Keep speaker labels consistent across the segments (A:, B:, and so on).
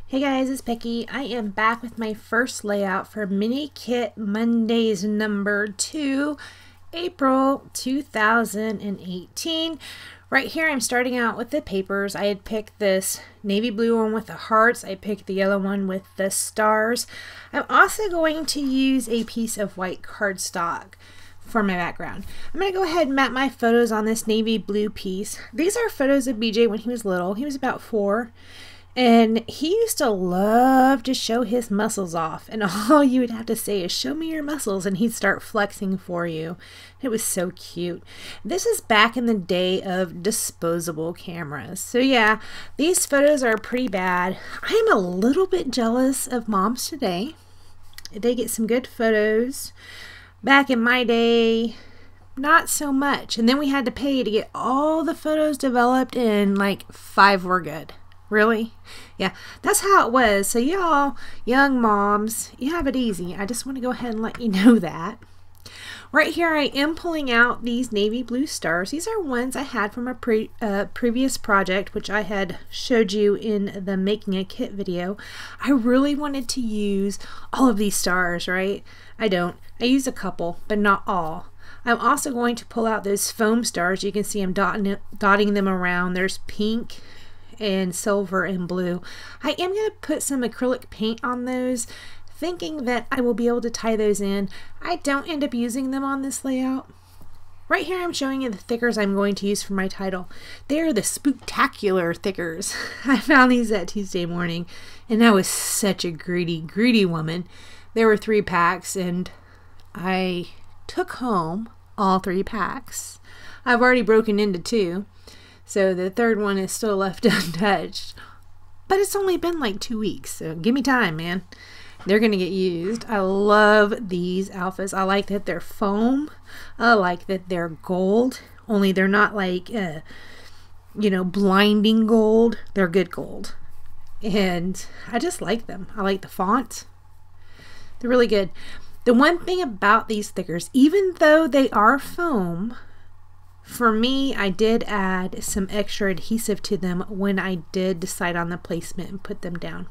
A: Hey guys, it's Becky. I am back with my first layout for Mini Kit Mondays number 2, April 2018. Right here I'm starting out with the papers. I had picked this navy blue one with the hearts. I picked the yellow one with the stars. I'm also going to use a piece of white cardstock for my background. I'm going to go ahead and map my photos on this navy blue piece. These are photos of BJ when he was little. He was about 4. And he used to love to show his muscles off, and all you would have to say is, "Show me your muscles," and he'd start flexing for you. It was so cute. This is back in the day of disposable cameras. So yeah, these photos are pretty bad. I am a little bit jealous of moms today. They get some good photos. Back in my day, not so much. And then we had to pay to get all the photos developed, and like 5 were good. Really? Yeah, that's how it was. So y'all, young moms, you have it easy. I just want to go ahead and let you know that. Right here I am pulling out these navy blue stars. These are ones I had from a previous project, which I had showed you in the making a kit video. I really wanted to use all of these stars, right? I don't. I used a couple, but not all. I'm also going to pull out those foam stars. You can see I'm dotting them around. There's pink and silver and blue. I am going to put some acrylic paint on those, thinking that I will be able to tie those in. I don't end up using them on this layout. Right here I'm showing you the thickers I'm going to use for my title. They are the Spooktacular thickers. I found these at Tuesday morning, and I was such a greedy woman. There were 3 packs, and I took home all 3 packs. I've already broken into 2. So the 3rd one is still left untouched. But it's only been like 2 weeks, so give me time, man. They're going to get used. I love these alphas. I like that they're foam. I like that they're gold. Only they're not like, you know, blinding gold. They're good gold. And I just like them. I like the font. They're really good. The one thing about these thickers, even though they are foam, for me, I did add some extra adhesive to them when I did decide on the placement and put them down.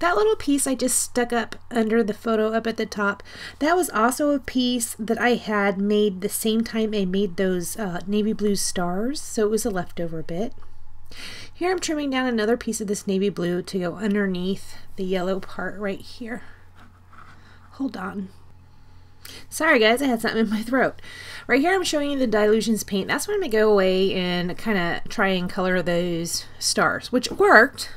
A: That little piece I just stuck up under the photo up at the top, that was also a piece that I had made the same time I made those navy blue stars, so it was a leftover bit. Here I'm trimming down another piece of this navy blue to go underneath the yellow part right here. Hold on. Sorry guys, I had something in my throat. Right here I'm showing you the Dilutions paint. That's when I'm going to go away and kind of try and color those stars, which worked,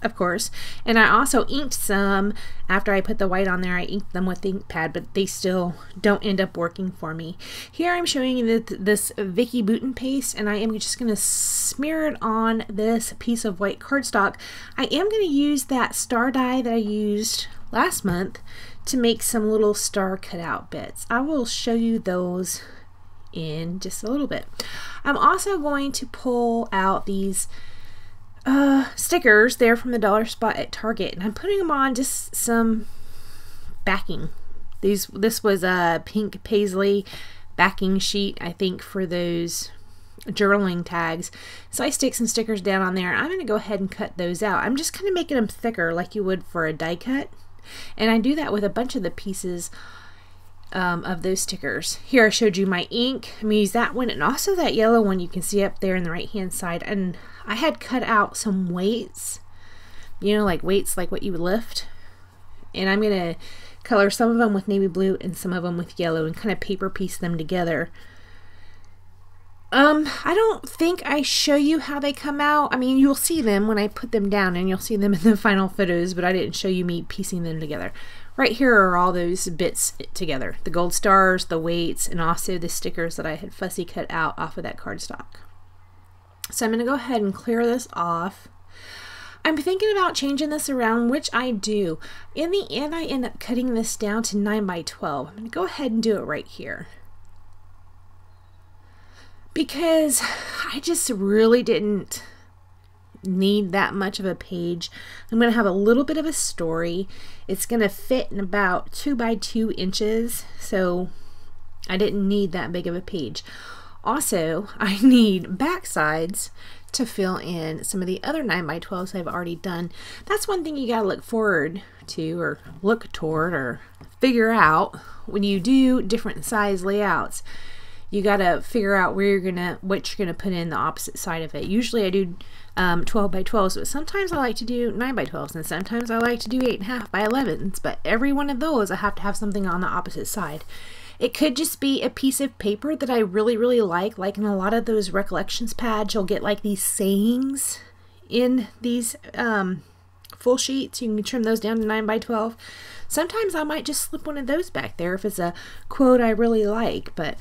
A: of course. And I also inked some after I put the white on there. I inked them with the ink pad, but they still don't end up working for me. Here I'm showing you this Vicky Bouton paste, and I am just going to smear it on this piece of white cardstock. I am going to use that star die that I used last month to make some little star cutout bits. I will show you those in just a little bit. I'm also going to pull out these stickers there from the dollar spot at Target, and I'm putting them on just some backing. This was a pink paisley backing sheet, I think, for those journaling tags. So I stick some stickers down on there. I'm going to go ahead and cut those out. I'm just kind of making them thicker like you would for a die cut. And I do that with a bunch of the pieces of those stickers. Here I showed you my ink. I'm going to use that one, and also that yellow one you can see up there in the right hand side. And I had cut out some weights, you know, like weights like what you would lift. And I'm going to color some of them with navy blue and some of them with yellow and kind of paper piece them together. I don't think I show you how they come out. I mean, you'll see them when I put them down, and you'll see them in the final photos, but I didn't show you me piecing them together. Right here are all those bits together. The gold stars, the weights, and also the stickers that I had fussy cut out off of that cardstock. So I'm going to go ahead and clear this off. I'm thinking about changing this around, which I do. In the end, I end up cutting this down to 9 by 12. I'm going to go ahead and do it right here, because I just really didn't need that much of a page. I'm going to have a little bit of a story. It's going to fit in about 2 by 2 inches, so I didn't need that big of a page. Also, I need back sides to fill in some of the other 9x12s I've already done. That's one thing you gotta look forward to, or look toward, or figure out when you do different size layouts. You gotta figure out where what you're gonna put in the opposite side of it. Usually I do 12x12s, but sometimes I like to do 9x12s, and sometimes I like to do 8.5x11s, but every one of those I have to have something on the opposite side. It could just be a piece of paper that I really, really like in a lot of those recollections pads, you'll get like these sayings in these full sheets. You can trim those down to 9x12. Sometimes I might just slip one of those back there if it's a quote I really like, but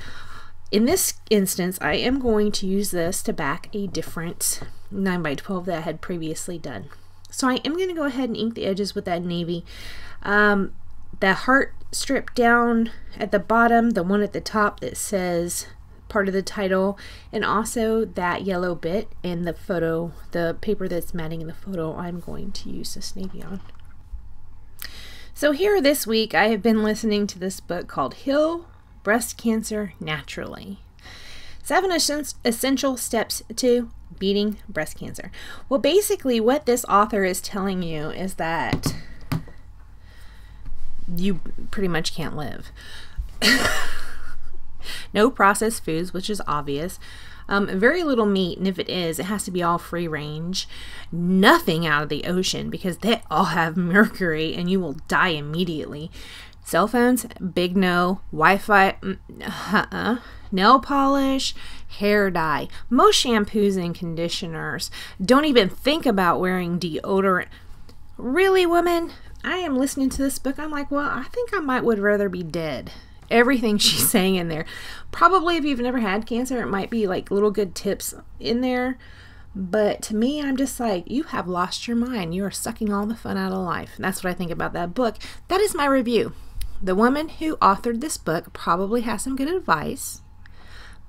A: in this instance, I am going to use this to back a different 9x12 that I had previously done. So I am going to go ahead and ink the edges with that navy. The heart strip down at the bottom, the one at the top that says part of the title, and also that yellow bit in the photo, the paper that's matting in the photo, I'm going to use this navy on. So here this week I have been listening to this book called Heal Breast Cancer Naturally. 7 Essential Steps to Beating Breast Cancer. Well, basically what this author is telling you is that you pretty much can't live. No processed foods, which is obvious. Very little meat, and if it is, it has to be all free range. Nothing out of the ocean, because they all have mercury and you will die immediately. Cell phones, big no. Wi-Fi, nail polish, hair dye. Most shampoos and conditioners. Don't even think about wearing deodorant. Really, woman? I am listening to this book. I'm like, well, I think I would rather be dead. Everything she's saying in there. Probably if you've never had cancer, it might be like little good tips in there. But to me, I'm just like, you have lost your mind. You are sucking all the fun out of life. And that's what I think about that book. That is my review. The woman who authored this book probably has some good advice,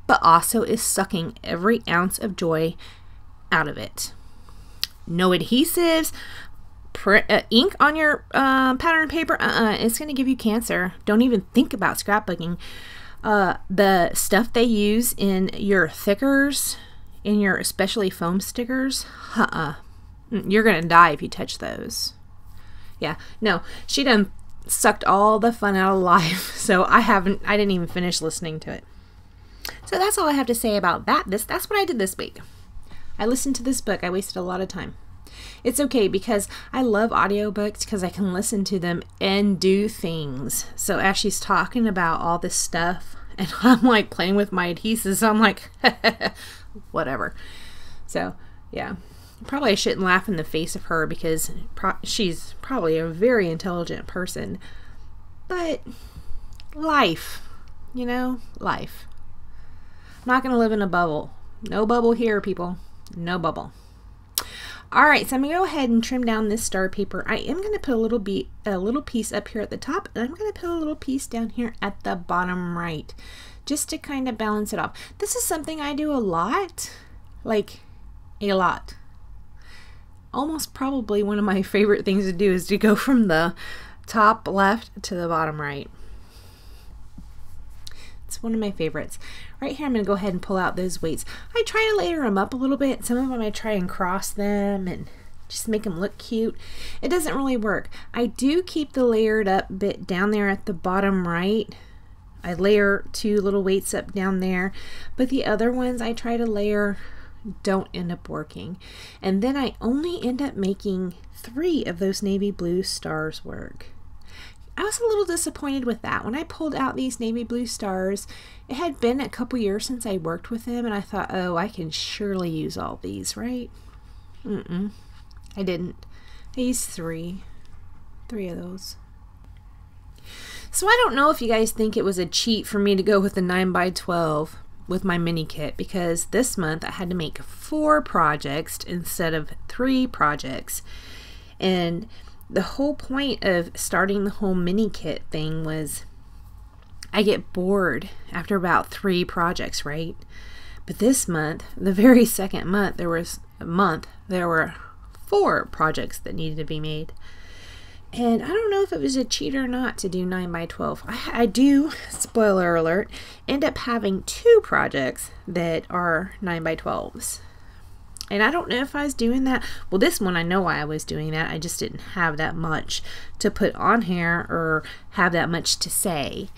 A: but also is sucking every ounce of joy out of it. No adhesives. Ink on your pattern paper, it's going to give you cancer. Don't even think about scrapbooking. The stuff they use in your thickers, in your especially foam stickers, you're going to die if you touch those. Yeah, no, she done sucked all the fun out of life, so I didn't even finish listening to it. So that's all I have to say about that. That's what I did this week. I listened to this book. I wasted a lot of time. It's okay because I love audiobooks because I can listen to them and do things. So as she's talking about all this stuff and I'm like playing with my adhesives, I'm like, whatever. So yeah, probably I shouldn't laugh in the face of her because she's probably a very intelligent person. But life, you know, life. I'm not going to live in a bubble. No bubble here, people. No bubble. Alright, so I'm going to go ahead and trim down this star paper. I am going to put a little piece up here at the top, and I'm going to put a little piece down here at the bottom right, just to kind of balance it off. This is something I do a lot, like a lot. Almost probably one of my favorite things to do is to go from the top left to the bottom right. It's one of my favorites. Right here I'm going to go ahead and pull out those weights. I try to layer them up a little bit. Some of them I try and cross them and just make them look cute. It doesn't really work. I do keep the layered up bit down there at the bottom right. I layer 2 little weights up down there, but the other ones I try to layer don't end up working. And then I only end up making 3 of those navy blue stars work. I was a little disappointed with that. When I pulled out these navy blue stars, it had been a couple years since I worked with them, and I thought, oh, I can surely use all these, right? I didn't. I used 3 of those. So I don't know if you guys think it was a cheat for me to go with the 9x12 with my mini kit, because this month I had to make 4 projects instead of 3 projects. And the whole point of starting the whole mini kit thing was I get bored after about 3 projects, right? But this month, the very second month, there were 4 projects that needed to be made. And I don't know if it was a cheat or not to do 9x12. I do, spoiler alert, end up having 2 projects that are 9x12s. And I don't know if I was doing that. Well, this one I know I was doing that. I just didn't have that much to put on here or have that much to say.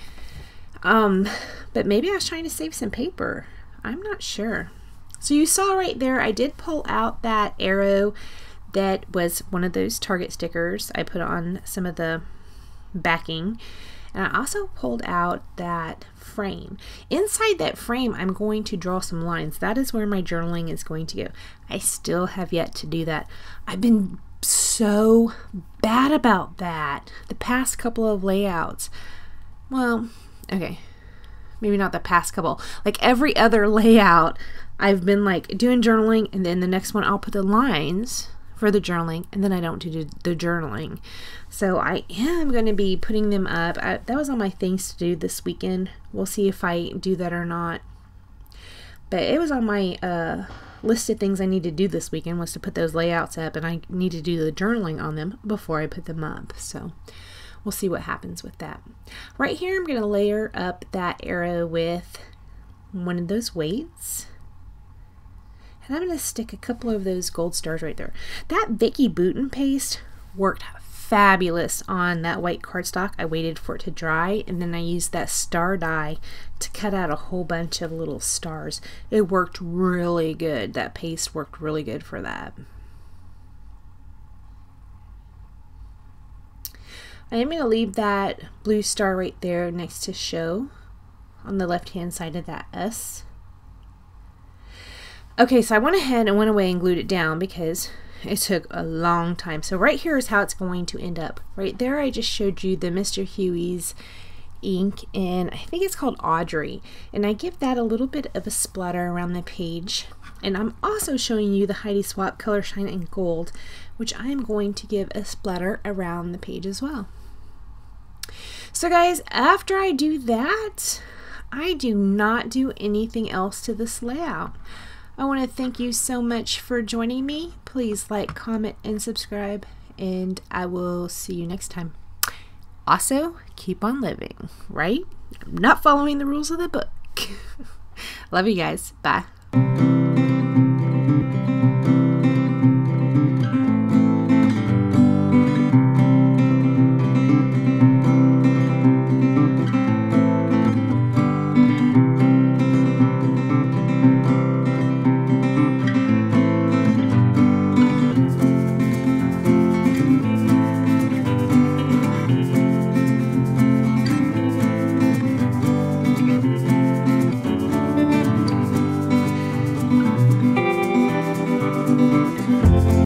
A: But maybe I was trying to save some paper. I'm not sure. So you saw right there, I did pull out that arrow that was one of those Target stickers. I put on some of the backing. And I also pulled out that frame. Inside that frame, I'm going to draw some lines. That is where my journaling is going to go. I still have yet to do that. I've been so bad about that the past couple of layouts. Well, okay, maybe not the past couple. Like every other layout, I've been like doing journaling, and then the next one I'll put the lines for the journaling, and then I don't do the journaling. So I am going to be putting them up. That was on my things to do this weekend. We'll see if I do that or not. But it was on my list of things I need to do this weekend, was to put those layouts up, and I need to do the journaling on them before I put them up. So we'll see what happens with that. Right here, I'm going to layer up that arrow with one of those weights. And I'm going to stick a couple of those gold stars right there. That Vicky Bouton paste worked fabulous on that white cardstock. I waited for it to dry, and then I used that star die to cut out a whole bunch of little stars. It worked really good. That paste worked really good for that. I am going to leave that blue star right there next to show on the left hand side of that S. Okay, so I went ahead and went away and glued it down because it took a long time. So right here is how it's going to end up. Right there I just showed you the Mr. Huey's ink, and I think it's called Audrey. And I give that a little bit of a splatter around the page. And I'm also showing you the Heidi Swapp Color Shine in Gold, which I am going to give a splatter around the page as well. So guys, after I do that, I do not do anything else to this layout. I want to thank you so much for joining me. Please like, comment, and subscribe, and I will see you next time. Also, keep on living, right? I'm not following the rules of the book. Love you guys. Bye.